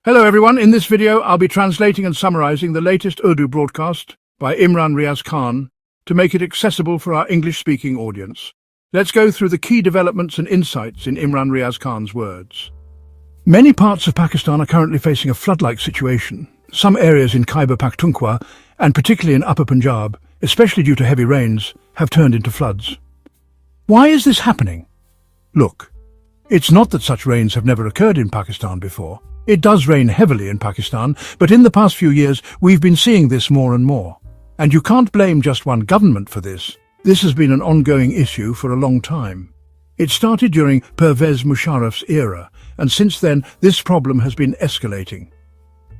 Hello everyone, in this video I'll be translating and summarizing the latest Urdu broadcast by Imran Riaz Khan to make it accessible for our English-speaking audience. Let's go through the key developments and insights in Imran Riaz Khan's words. Many parts of Pakistan are currently facing a flood-like situation. Some areas in Khyber Pakhtunkhwa, and particularly in Upper Punjab, especially due to heavy rains, have turned into floods. Why is this happening? Look, it's not that such rains have never occurred in Pakistan before. It does rain heavily in Pakistan, but in the past few years we've been seeing this more and more. And you can't blame just one government for this. This has been an ongoing issue for a long time. It started during Pervez Musharraf's era, and since then this problem has been escalating.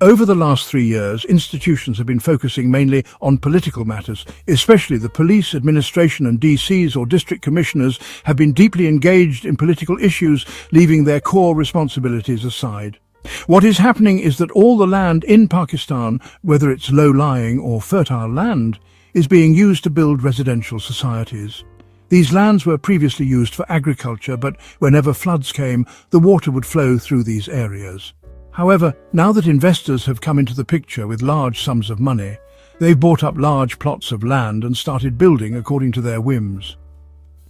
Over the last 3 years, institutions have been focusing mainly on political matters, especially the police, administration and DCs or district commissioners have been deeply engaged in political issues, leaving their core responsibilities aside. What is happening is that all the land in Pakistan, whether it's low-lying or fertile land, is being used to build residential societies. These lands were previously used for agriculture, but whenever floods came, the water would flow through these areas. However, now that investors have come into the picture with large sums of money, they've bought up large plots of land and started building according to their whims.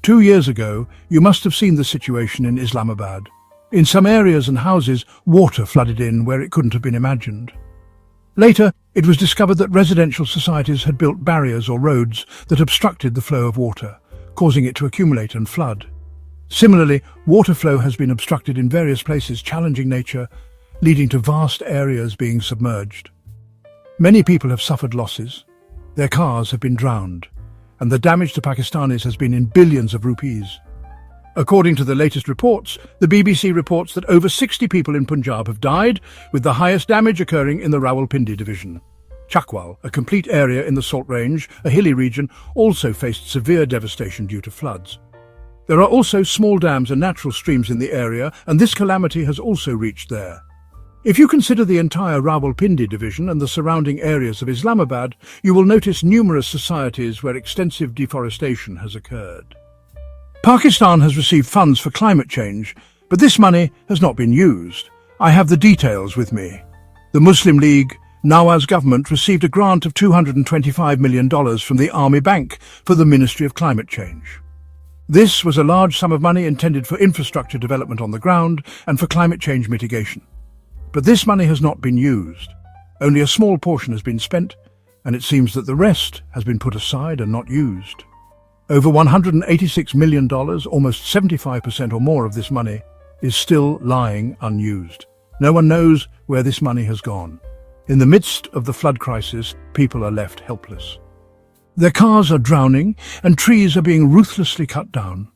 2 years ago, you must have seen the situation in Islamabad. In some areas and houses, water flooded in where it couldn't have been imagined. Later, it was discovered that residential societies had built barriers or roads that obstructed the flow of water, causing it to accumulate and flood. Similarly, water flow has been obstructed in various places, challenging nature, leading to vast areas being submerged. Many people have suffered losses. Their cars have been drowned, and the damage to Pakistanis has been in billions of rupees. According to the latest reports, the BBC reports that over 60 people in Punjab have died, with the highest damage occurring in the Rawalpindi division. Chakwal, a complete area in the Salt Range, a hilly region, also faced severe devastation due to floods. There are also small dams and natural streams in the area, and this calamity has also reached there. If you consider the entire Rawalpindi division and the surrounding areas of Islamabad, you will notice numerous societies where extensive deforestation has occurred. Pakistan has received funds for climate change, but this money has not been used. I have the details with me. The Muslim League, Nawaz government, received a grant of $225 million from the Army Bank for the Ministry of Climate Change. This was a large sum of money intended for infrastructure development on the ground and for climate change mitigation. But this money has not been used. Only a small portion has been spent, and it seems that the rest has been put aside and not used. Over $186 million, almost 75% or more of this money, is still lying unused. No one knows where this money has gone. In the midst of the flood crisis, people are left helpless. Their cars are drowning, and trees are being ruthlessly cut down.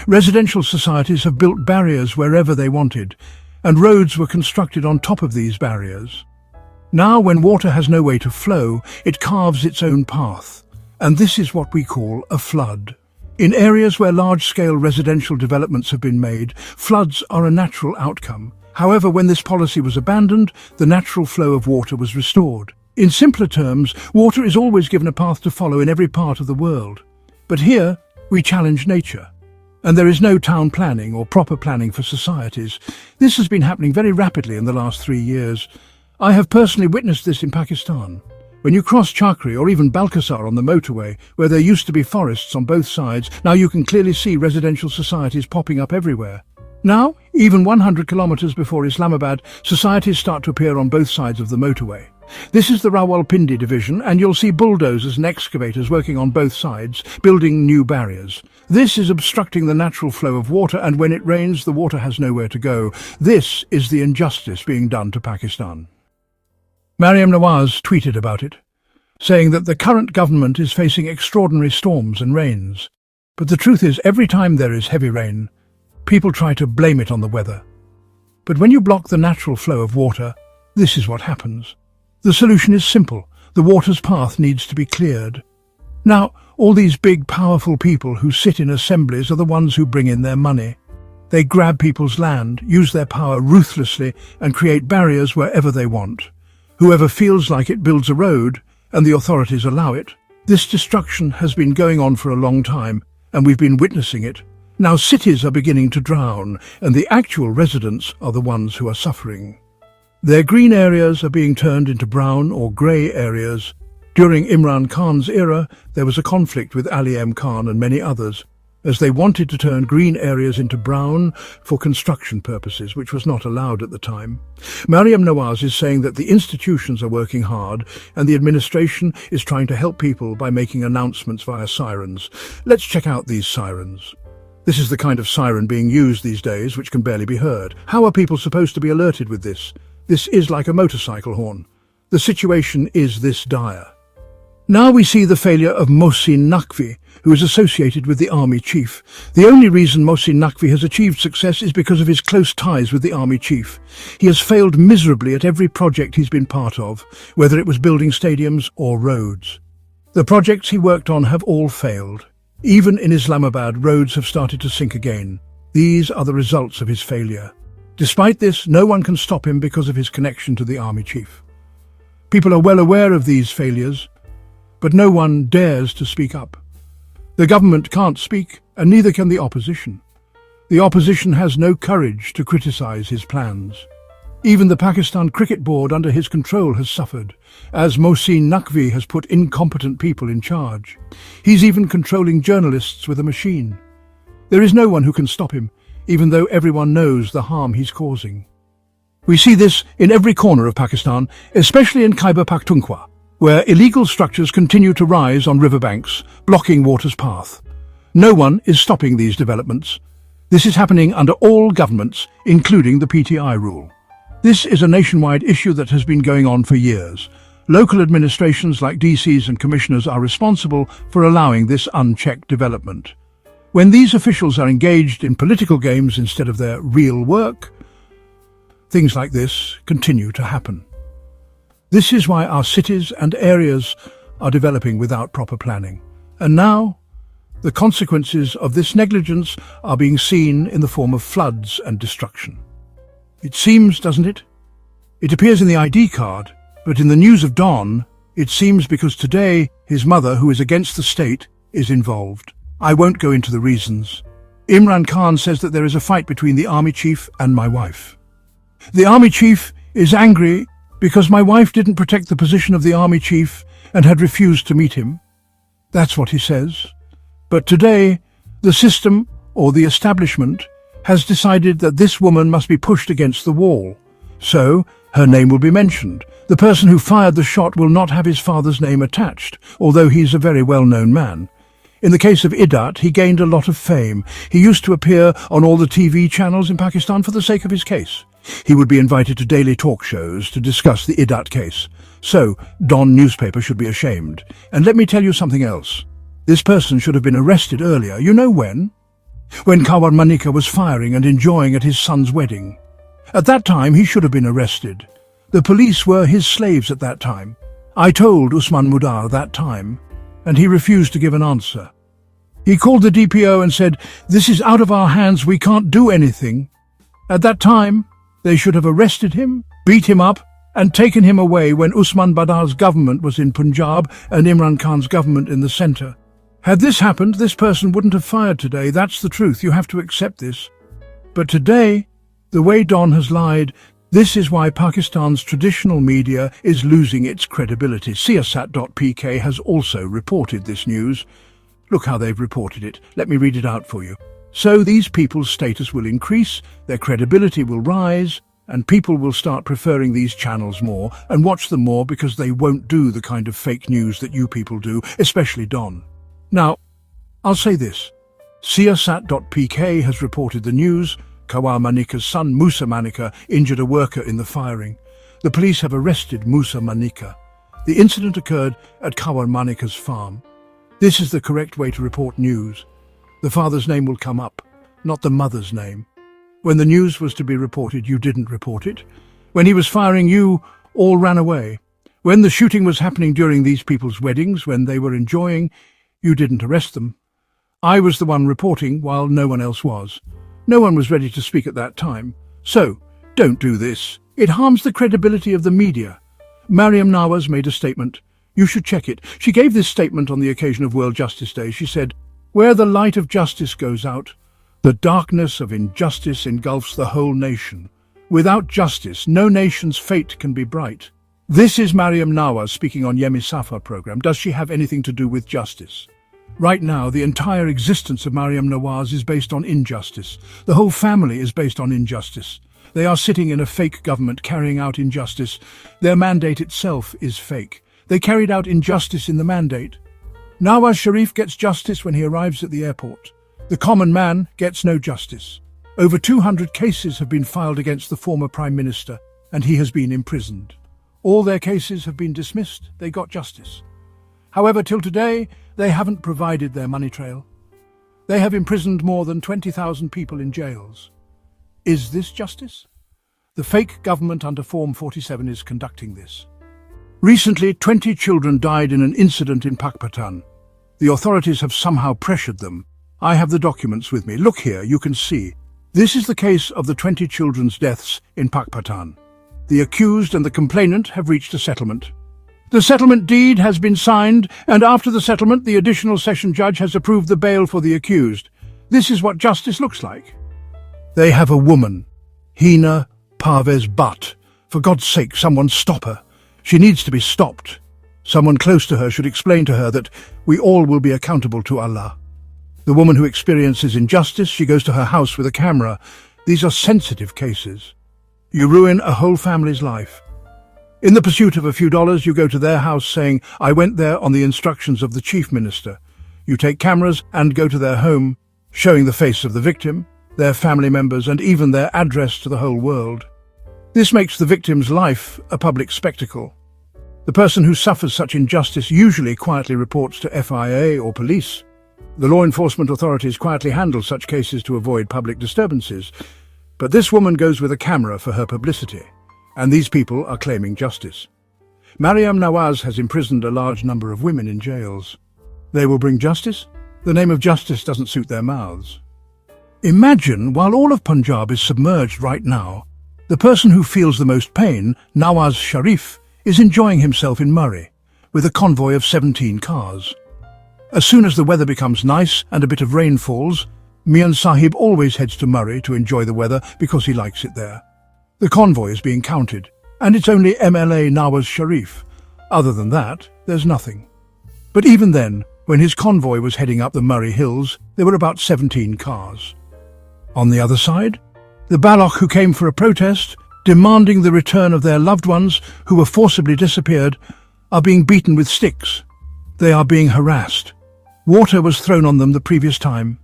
Residential societies have built barriers wherever they wanted, and roads were constructed on top of these barriers. Now, when water has no way to flow, it carves its own path. And this is what we call a flood. In areas where large-scale residential developments have been made, floods are a natural outcome. However, when this policy was abandoned, the natural flow of water was restored. In simpler terms, water is always given a path to follow in every part of the world. But here, we challenge nature. And there is no town planning or proper planning for societies. This has been happening very rapidly in the last 3 years. I have personally witnessed this in Pakistan. When you cross Chakri or even Balkasar on the motorway, where there used to be forests on both sides, now you can clearly see residential societies popping up everywhere. Now, even 100 kilometers before Islamabad, societies start to appear on both sides of the motorway. This is the Rawalpindi division, and you'll see bulldozers and excavators working on both sides, building new barriers. This is obstructing the natural flow of water, and when it rains, the water has nowhere to go. This is the injustice being done to Pakistan. Maryam Nawaz tweeted about it, saying that the current government is facing extraordinary storms and rains. But the truth is, every time there is heavy rain, people try to blame it on the weather. But when you block the natural flow of water, this is what happens. The solution is simple. The water's path needs to be cleared. Now, all these big, powerful people who sit in assemblies are the ones who bring in their money. They grab people's land, use their power ruthlessly, and create barriers wherever they want. Whoever feels like it builds a road, and the authorities allow it. This destruction has been going on for a long time, and we've been witnessing it. Now cities are beginning to drown, and the actual residents are the ones who are suffering. Their green areas are being turned into brown or grey areas. During Imran Khan's era, there was a conflict with Ali M. Khan and many others, as they wanted to turn green areas into brown for construction purposes, which was not allowed at the time. Maryam Nawaz is saying that the institutions are working hard and the administration is trying to help people by making announcements via sirens. Let's check out these sirens. This is the kind of siren being used these days, which can barely be heard. How are people supposed to be alerted with this? This is like a motorcycle horn. The situation is this dire. Now we see the failure of Mohsin Naqvi, who is associated with the army chief. The only reason Mohsin Naqvi has achieved success is because of his close ties with the army chief. He has failed miserably at every project he's been part of, whether it was building stadiums or roads. The projects he worked on have all failed. Even in Islamabad, roads have started to sink again. These are the results of his failure. Despite this, no one can stop him because of his connection to the army chief. People are well aware of these failures, but no one dares to speak up. The government can't speak, and neither can the opposition. The opposition has no courage to criticize his plans. Even the Pakistan Cricket Board under his control has suffered, as Mohsin Naqvi has put incompetent people in charge. He's even controlling journalists with a machine. There is no one who can stop him, even though everyone knows the harm he's causing. We see this in every corner of Pakistan, especially in Khyber Pakhtunkhwa, where illegal structures continue to rise on riverbanks, blocking water's path. No one is stopping these developments. This is happening under all governments, including the PTI rule. This is a nationwide issue that has been going on for years. Local administrations like DCs and commissioners are responsible for allowing this unchecked development. When these officials are engaged in political games instead of their real work, things like this continue to happen. This is why our cities and areas are developing without proper planning. And now, the consequences of this negligence are being seen in the form of floods and destruction. It seems, doesn't it? It appears in the ID card, but in the news of Don, it seems because today his mother, who is against the state, is involved. I won't go into the reasons. Imran Khan says that there is a fight between the army chief and my wife. The army chief is angry because my wife didn't protect the position of the army chief and had refused to meet him. That's what he says. But today, the system, or the establishment, has decided that this woman must be pushed against the wall. So, her name will be mentioned. The person who fired the shot will not have his father's name attached, although he's a very well-known man. In the case of Idat, he gained a lot of fame. He used to appear on all the TV channels in Pakistan for the sake of his case. He would be invited to daily talk shows to discuss the Idat case. So, Don newspaper should be ashamed. And let me tell you something else. This person should have been arrested earlier. You know when? When Kawar Manika was firing and enjoying at his son's wedding. At that time, he should have been arrested. The police were his slaves at that time. I told Usman Mudar that time, and he refused to give an answer. He called the DPO and said, "This is out of our hands, we can't do anything." At that time, they should have arrested him, beat him up, and taken him away when Usman Badar's government was in Punjab and Imran Khan's government in the centre. Had this happened, this person wouldn't have fired today. That's the truth. You have to accept this. But today, the way Don has lied, this is why Pakistan's traditional media is losing its credibility. Siyasat.pk has also reported this news. Look how they've reported it. Let me read it out for you. So these people's status will increase, their credibility will rise, and people will start preferring these channels more and watch them more because they won't do the kind of fake news that you people do, especially Don. Now, I'll say this. Siyasat.pk has reported the news. Kawar Manika's son, Musa Manika, injured a worker in the firing. The police have arrested Musa Manika. The incident occurred at Kawar Manika's farm. This is the correct way to report news. The father's name will come up, not the mother's name. When the news was to be reported, you didn't report it. When he was firing, you all ran away. When the shooting was happening during these people's weddings, when they were enjoying, you didn't arrest them. I was the one reporting while no one else was. No one was ready to speak at that time. So, don't do this. It harms the credibility of the media. Maryam Nawaz made a statement. You should check it. She gave this statement on the occasion of World Justice Day. She said, "Where the light of justice goes out, the darkness of injustice engulfs the whole nation. Without justice, no nation's fate can be bright. This is Mariam Nawaz speaking on Yemi Safa program. Does she have anything to do with justice? Right now, the entire existence of Mariam Nawaz is based on injustice. The whole family is based on injustice. They are sitting in a fake government carrying out injustice. Their mandate itself is fake. They carried out injustice in the mandate. Nawaz Sharif gets justice when he arrives at the airport. The common man gets no justice. Over 200 cases have been filed against the former Prime Minister, and he has been imprisoned. All their cases have been dismissed. They got justice. However, till today, they haven't provided their money trail. They have imprisoned more than 20,000 people in jails. Is this justice? The fake government under Form 47 is conducting this. Recently, 20 children died in an incident in Pakistan. The authorities have somehow pressured them. I have the documents with me. Look here, you can see. This is the case of the 20 children's deaths in Pakistan. The accused and the complainant have reached a settlement. The settlement deed has been signed, and after the settlement, the additional session judge has approved the bail for the accused. This is what justice looks like. They have a woman, Hina Parvez Butt. For God's sake, someone stop her. She needs to be stopped. Someone close to her should explain to her that we all will be accountable to Allah. The woman who experiences injustice, she goes to her house with a camera. These are sensitive cases. You ruin a whole family's life. In the pursuit of a few dollars, you go to their house saying, I went there on the instructions of the chief minister. You take cameras and go to their home, showing the face of the victim, their family members, and even their address to the whole world. This makes the victim's life a public spectacle. The person who suffers such injustice usually quietly reports to FIA or police. The law enforcement authorities quietly handle such cases to avoid public disturbances. But this woman goes with a camera for her publicity, and these people are claiming justice. Mariam Nawaz has imprisoned a large number of women in jails. They will bring justice? The name of justice doesn't suit their mouths. Imagine, while all of Punjab is submerged right now, the person who feels the most pain, Nawaz Sharif, is enjoying himself in Murray, with a convoy of 17 cars. As soon as the weather becomes nice and a bit of rain falls, Mian Sahib always heads to Murray to enjoy the weather because he likes it there. The convoy is being counted, and it's only MLA Nawaz Sharif. Other than that, there's nothing. But even then, when his convoy was heading up the Murray Hills, there were about 17 cars. On the other side, the Baloch who came for a protest, demanding the return of their loved ones who were forcibly disappeared, are being beaten with sticks. They are being harassed. Water was thrown on them the previous time.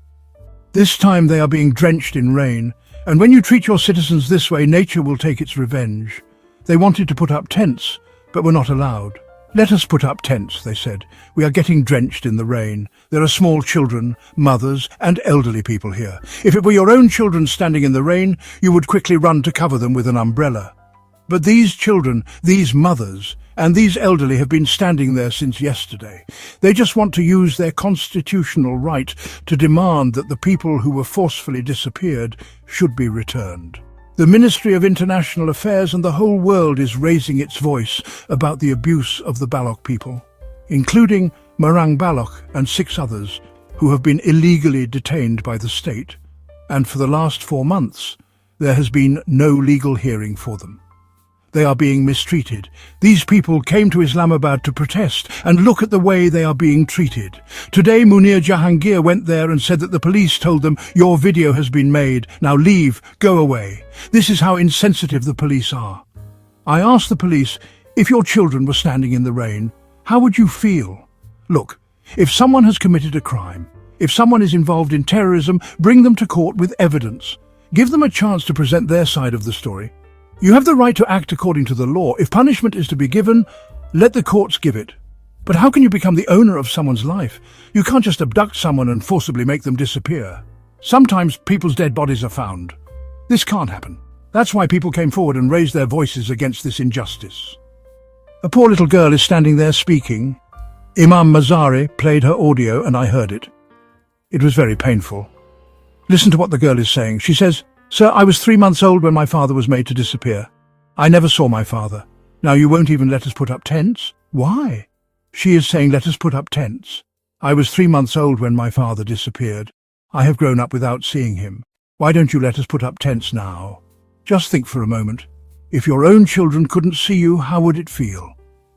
This time they are being drenched in rain, and when you treat your citizens this way, nature will take its revenge. They wanted to put up tents, but were not allowed. Let us put up tents, they said. We are getting drenched in the rain. There are small children, mothers, and elderly people here. If it were your own children standing in the rain, you would quickly run to cover them with an umbrella. But these children, these mothers, and these elderly have been standing there since yesterday. They just want to use their constitutional right to demand that the people who were forcefully disappeared should be returned. The Ministry of International Affairs and the whole world is raising its voice about the abuse of the Baloch people, including Marang Baloch and 6 others who have been illegally detained by the state, and for the last 4 months there has been no legal hearing for them. They are being mistreated. These people came to Islamabad to protest, and look at the way they are being treated. Today Munir Jahangir went there and said that the police told them, your video has been made, now leave, go away. This is how insensitive the police are. I asked the police, if your children were standing in the rain, how would you feel? Look, if someone has committed a crime, if someone is involved in terrorism, bring them to court with evidence. Give them a chance to present their side of the story. You have the right to act according to the law. If punishment is to be given, let the courts give it. But how can you become the owner of someone's life? You can't just abduct someone and forcibly make them disappear. Sometimes people's dead bodies are found. This can't happen. That's why people came forward and raised their voices against this injustice. A poor little girl is standing there speaking. Imam Mazari played her audio and I heard it. It was very painful. Listen to what the girl is saying. She says, Sir, I was 3 months old when my father was made to disappear. I never saw my father. Now you won't even let us put up tents? Why? She is saying, let us put up tents. I was 3 months old when my father disappeared. I have grown up without seeing him. Why don't you let us put up tents now? Just think for a moment. If your own children couldn't see you, how would it feel?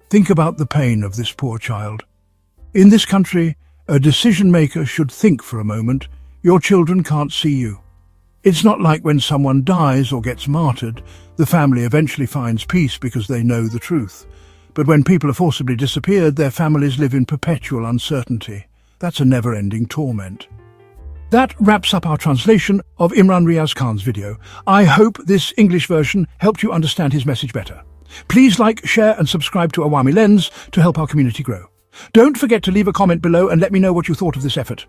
Think about the pain of this poor child. In this country, a decision maker should think for a moment. Your children can't see you. It's not like when someone dies or gets martyred, the family eventually finds peace because they know the truth. But when people are forcibly disappeared, their families live in perpetual uncertainty. That's a never-ending torment. That wraps up our translation of Imran Riaz Khan's video. I hope this English version helped you understand his message better. Please like, share and subscribe to Awami Lens to help our community grow. Don't forget to leave a comment below and let me know what you thought of this effort.